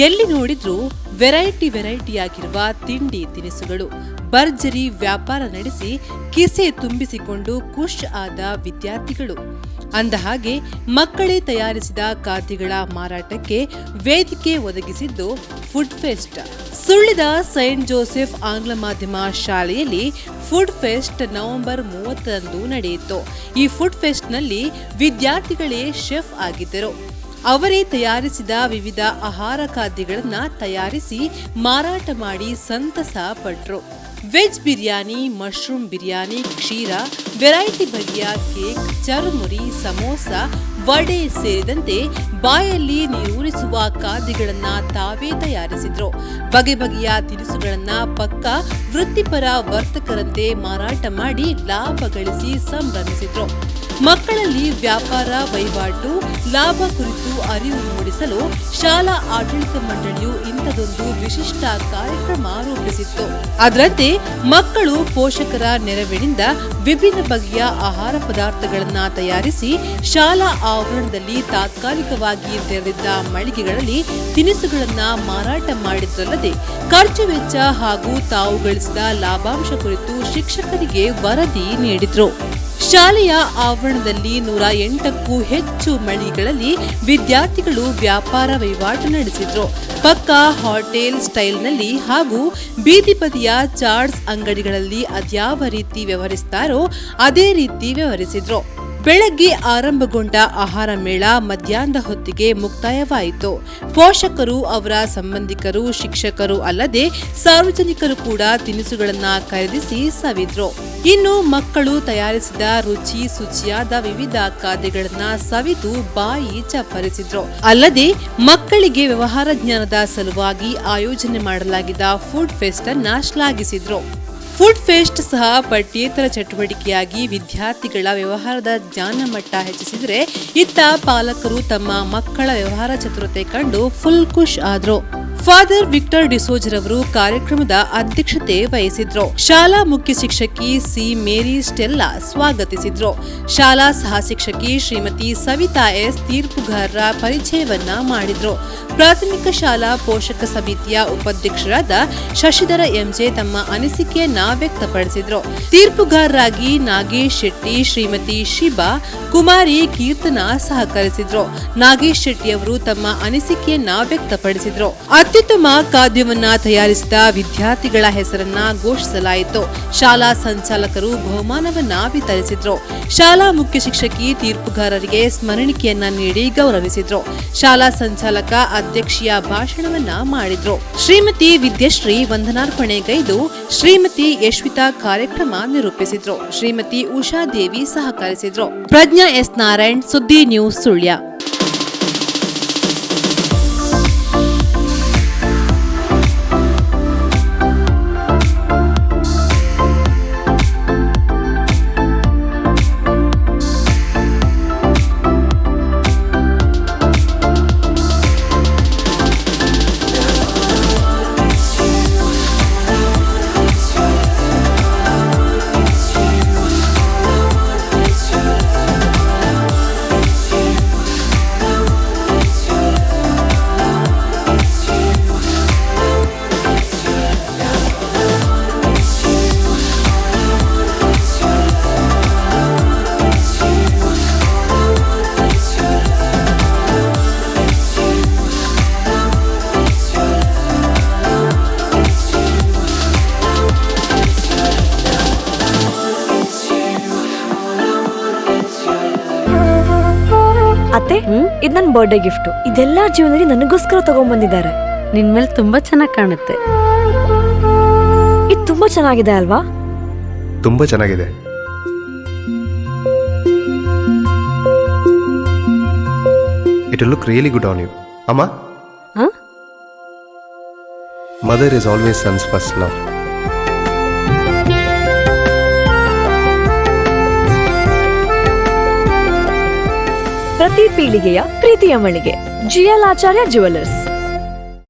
ಎಲ್ಲಿ ನೋಡಿದ್ರೂ ವೆರೈಟಿಯಾಗಿರುವ ತಿಂಡಿ ತಿನಿಸುಗಳು. ಭರ್ಜರಿ ವ್ಯಾಪಾರ ನಡೆಸಿ ಕಿಸೆ ತುಂಬಿಸಿಕೊಂಡು ಖುಷ್ ಆದ ವಿದ್ಯಾರ್ಥಿಗಳು. ಅಂದಹಾಗೆ ಮಕ್ಕಳೇ ತಯಾರಿಸಿದ ಖಾದ್ಯಗಳ ಮಾರಾಟಕ್ಕೆ ವೇದಿಕೆ ಒದಗಿಸಿದ್ದು ಫುಡ್ ಫೆಸ್ಟ್. ಸುಳ್ಯದ ಸೈಂಟ್ ಜೋಸೆಫ್ ಆಂಗ್ಲ ಮಾಧ್ಯಮ ಶಾಲೆಯಲ್ಲಿ ಫುಡ್ ಫೆಸ್ಟ್ ನವೆಂಬರ್ 30ರಂದು ನಡೆಯಿತು. ಈ ಫುಡ್ ಫೆಸ್ಟ್ನಲ್ಲಿ ವಿದ್ಯಾರ್ಥಿಗಳೇ ಶೆಫ್ ಆಗಿದ್ದರು. ಅವರೇ ತಯಾರಿಸಿದ ವಿವಿಧ ಆಹಾರ ಖಾದ್ಯಗಳನ್ನು ತಯಾರಿಸಿ ಮಾರಾಟ ಮಾಡಿ ಸಂತಸ ಪಟ್ರು. ವೆಜ್ ಬಿರಿಯಾನಿ, ಮಶ್ರೂಮ್ ಬಿರಿಯಾನಿ, ಕ್ಷೀರ, ವೆರೈಟಿ ಬಗೆಯ ಕೇಕ್, ಚರುಮುರಿ, ಸಮೋಸ, ವಡೆ ಸೇರಿದಂತೆ ಬಾಯಲ್ಲಿ ನೀರೂರಿಸುವ ಖಾದ್ಯಗಳನ್ನ ತಾವೇ ತಯಾರಿಸಿದ್ರು. ಬಗೆ ಬಗೆಯ ತಿನಿಸುಗಳನ್ನ ಪಕ್ಕ ವೃತ್ತಿಪರ ವರ್ತಕರಂತೆ ಮಾರಾಟ ಮಾಡಿ ಲಾಭ ಗಳಿಸಿ ಸಂಭ್ರಮಿಸಿದ್ರು. ಮಕ್ಕಳಲ್ಲಿ ವ್ಯಾಪಾರ ವಹಿವಾಟು ಲಾಭ ಕುರಿತು ಅರಿವು ಮೂಡಿಸಲು ಶಾಲಾ ಆಡಳಿತ ಮಂಡಳಿಯು ಇಂಥದೊಂದು ವಿಶಿಷ್ಟ ಕಾರ್ಯಕ್ರಮ ರೂಪಿಸಿತ್ತು. ಅದರಂತೆ ಮಕ್ಕಳು ಪೋಷಕರ ನೆರವಿನಿಂದ ವಿಭಿನ್ನ ಬಗೆಯ ಆಹಾರ ಪದಾರ್ಥಗಳನ್ನು ತಯಾರಿಸಿ ಶಾಲಾ ಆವರಣದಲ್ಲಿ ತಾತ್ಕಾಲಿಕವಾಗಿ ತೆರೆದಿದ್ದ ಮಳಿಗೆಗಳಲ್ಲಿ ತಿನಿಸುಗಳನ್ನ ಮಾರಾಟ ಮಾಡಿದ್ರಲ್ಲದೆ ಖರ್ಚು ವೆಚ್ಚ ಹಾಗೂ ತಾವು ಗಳಿಸಿದ ಲಾಭಾಂಶ ಕುರಿತು ಶಿಕ್ಷಕರಿಗೆ ವರದಿ ನೀಡಿದ್ರು. ಶಾಲೆಯ ಆವರಣದಲ್ಲಿ 108ಕ್ಕೂ ಹೆಚ್ಚು ಮಳಿಗೆಗಳಲ್ಲಿ ವಿದ್ಯಾರ್ಥಿಗಳು ವ್ಯಾಪಾರ ವಹಿವಾಟು ನಡೆಸಿದ್ರು. ಪಕ್ಕ ಹೋಟೆಲ್ ಸ್ಟೈಲ್ನಲ್ಲಿ ಹಾಗೂ ಬೀದಿ ಬದಿಯ ಚಾಟ್ಸ್ ಅಂಗಡಿಗಳಲ್ಲಿ ಅದ್ಯಾವ ರೀತಿ ವ್ಯವಹರಿಸ್ತಾರೋ ಅದೇ ರೀತಿ ವ್ಯವಹರಿಸಿದ್ರು. ಬೆಳಗ್ಗೆ ಆರಂಭಗೊಂಡ ಆಹಾರ ಮೇಳ ಮಧ್ಯಾಹ್ನದ ಹೊತ್ತಿಗೆ ಮುಕ್ತಾಯವಾಯಿತು. ಪೋಷಕರು, ಅವರ ಸಂಬಂಧಿಕರು, ಶಿಕ್ಷಕರು ಅಲ್ಲದೆ ಸಾರ್ವಜನಿಕರು ಕೂಡ ತಿನಿಸುಗಳನ್ನ ಖರೀದಿಸಿ ಸವಿದ್ರು. ಇನ್ನು ಮಕ್ಕಳು ತಯಾರಿಸಿದ ರುಚಿ ಶುಚಿಯಾದ ವಿವಿಧ ಖಾದ್ಯಗಳನ್ನ ಸವಿದು ಬಾಯಿ ಚಪ್ಪರಿಸಿದ್ರು. ಅಲ್ಲದೆ ಮಕ್ಕಳಿಗೆ ವ್ಯವಹಾರ ಜ್ಞಾನದ ಸಲುವಾಗಿ ಆಯೋಜನೆ ಮಾಡಲಾಗಿದ್ದ ಫುಡ್ ಫೆಸ್ಟ್ ಅನ್ನ ಶ್ಲಾಘಿಸಿದ್ರು. ಫುಡ್ ಫೆಸ್ಟ್ ಸಹ ಪಠ್ಯೇತರ ಚಟುವಟಿಕೆಯಾಗಿ ವಿದ್ಯಾರ್ಥಿಗಳ ವ್ಯವಹಾರದ ಜ್ಞಾನ ಮಟ್ಟ ಹೆಚ್ಚಿಸಿದರೆ, ಇತ್ತ ಪಾಲಕರು ತಮ್ಮ ಮಕ್ಕಳ ವ್ಯವಹಾರ ಚತುರತೆ ಕಂಡು ಫುಲ್ ಖುಷ್ ಆದ್ರು. ಫಾದರ್ ವಿಕ್ಟರ್ ಡಿಸೋಜರವರು ಕಾರ್ಯಕ್ರಮದ ಅಧ್ಯಕ್ಷತೆ ವಹಿಸಿದ್ರು. ಶಾಲಾ ಮುಖ್ಯ ಶಿಕ್ಷಕಿ ಸಿ ಮೇರಿ ಸ್ಟೆಲ್ಲಾ ಸ್ವಾಗತಿಸಿದ್ರು. ಶಾಲಾ ಸಹ ಶಿಕ್ಷಕಿ ಶ್ರೀಮತಿ ಸವಿತಾ ಎಸ್ ತೀರ್ಪುಗಾರರ ಪರಿಚಯವನ್ನ ಮಾಡಿದ್ರು. ಪ್ರಾಥಮಿಕ ಶಾಲಾ ಪೋಷಕ ಸಮಿತಿಯ ಉಪಾಧ್ಯಕ್ಷರಾದ ಶಶಿಧರ ಎಂಜೆ ತಮ್ಮ ಅನಿಸಿಕೆಯನ್ನ ವ್ಯಕ್ತಪಡಿಸಿದ್ರು. ತೀರ್ಪುಗಾರರಾಗಿ ನಾಗೇಶ್ ಶೆಟ್ಟಿ, ಶ್ರೀಮತಿ ಶಿಬಾ, ಕುಮಾರಿ ಕೀರ್ತನಾ ಸಹಕರಿಸಿದ್ರು. ನಾಗೇಶ್ ಶೆಟ್ಟಿ ಅವರು ತಮ್ಮ ಅನಿಸಿಕೆಯನ್ನ ವ್ಯಕ್ತಪಡಿಸಿದ್ರು. ಅತ್ಯುತ್ತಮ ಖಾದ್ಯವನ್ನ ತಯಾರಿಸಿದ ವಿದ್ಯಾರ್ಥಿಗಳ ಹೆಸರನ್ನ ಘೋಷಿಸಲಾಯಿತು. ಶಾಲಾ ಸಂಚಾಲಕರು ಬಹುಮಾನವನ್ನ ವಿತರಿಸಿದ್ರು. ಶಾಲಾ ಮುಖ್ಯ ಶಿಕ್ಷಕಿ ತೀರ್ಪುಗಾರರಿಗೆ ಸ್ಮರಣಿಕೆಯನ್ನ ನೀಡಿ ಗೌರವಿಸಿದ್ರು. ಶಾಲಾ ಸಂಚಾಲಕ ಅಧ್ಯಕ್ಷೀಯ ಭಾಷಣವನ್ನ ಮಾಡಿದ್ರು. ಶ್ರೀಮತಿ ವಿದ್ಯಶ್ರೀ ವಂದನಾರ್ಪಣೆಗೈದು ಶ್ರೀಮತಿ ಯಶ್ವಿತಾ ಕಾರ್ಯಕ್ರಮ ನಿರೂಪಿಸಿದ್ರು. ಶ್ರೀಮತಿ ಉಷಾದೇವಿ ಸಹಕರಿಸಿದ್ರು. ಪ್ರಜ್ಞಾ ಎಸ್ ನಾರಾಯಣ್, ಸುದ್ದಿ ನ್ಯೂಸ್, ಸುಳ್ಯ. ಅತ್ತೆ, ಇದು ನನ್ನ ಬರ್ಡೇ ಗಿಫ್ಟ್. ಇದೆಲ್ಲ ಜೀವನದಲ್ಲಿ ನನಗೋಸ್ಕರ ತಗೊಂಡ್ಬಂದಿದ್ದಾರೆ. ನಿನ್ ಮೇಲೆ ತುಂಬಾ ಚೆನ್ನಾಗಿ ಕಾಣುತ್ತೆ. ಇದು ತುಂಬಾ ಚೆನ್ನಾಗಿದೆ ಅಲ್ವಾ? ತುಂಬಾ ಚೆನ್ನಾಗಿದೆ. It will look really good on you. Amma? Huh? Mother is always son's first love. ಪ್ರತಿ ಪೀಳಿಗೆಯ ಪ್ರೀತಿಯ ಮಳಿಗೆ GL ಆಚಾರ್ಯ ಜುವೆಲ್ಲರ್ಸ್.